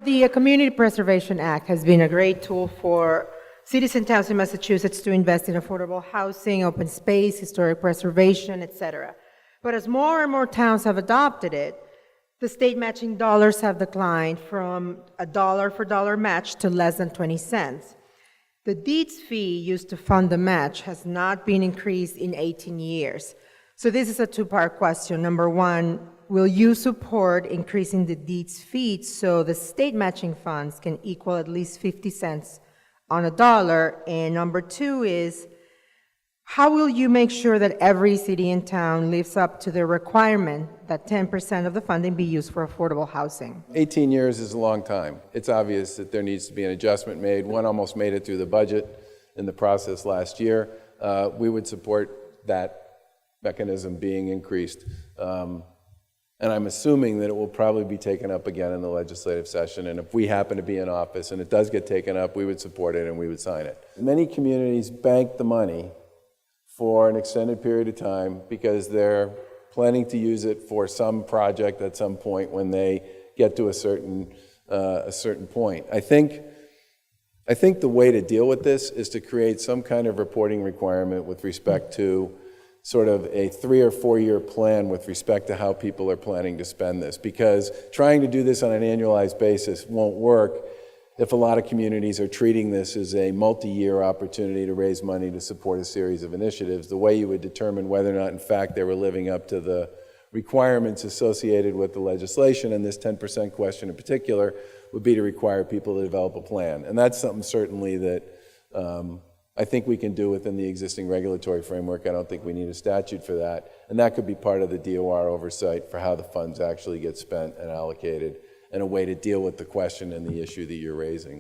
The Community Preservation Act has been a great tool for cities and towns in Massachusetts to invest in affordable housing, open space, historic preservation, etc. But as more and more towns have adopted it, the state matching dollars have declined from a dollar for dollar match to less than 20 cents. The deeds fee used to fund the match has not been increased in 18 years. So this is a two-part question. Number one, will you support increasing the deeds fee so the state matching funds can equal at least 50 cents on a dollar? And number two is, how will you make sure that every city and town lives up to the requirement that 10% of the funding be used for affordable housing? 18 years is a long time. It's obvious that there needs to be an adjustment made. One almost made it through the budget in the process last year. We would support that mechanism being increased. And I'm assuming that it will probably be taken up again in the legislative session. And if we happen to be in office and it does get taken up, we would support it and we would sign it. Many communities bank the money for an extended period of time because they're planning to use it for some project at some point when they get to a certain point. I think the way to deal with this is to create some kind of reporting requirement with respect to sort of a 3 or 4 year plan with respect to how people are planning to spend this, because trying to do this on an annualized basis won't work if a lot of communities are treating this as a multi-year opportunity to raise money to support a series of initiatives. The way you would determine whether or not, in fact, they were living up to the requirements associated with the legislation, and this 10% question in particular, would be to require people to develop a plan. And that's something certainly that I think we can do within the existing regulatory framework. I don't think we need a statute for that. And that could be part of the DOR oversight for how the funds actually get spent and allocated, and a way to deal with the question and the issue that you're raising.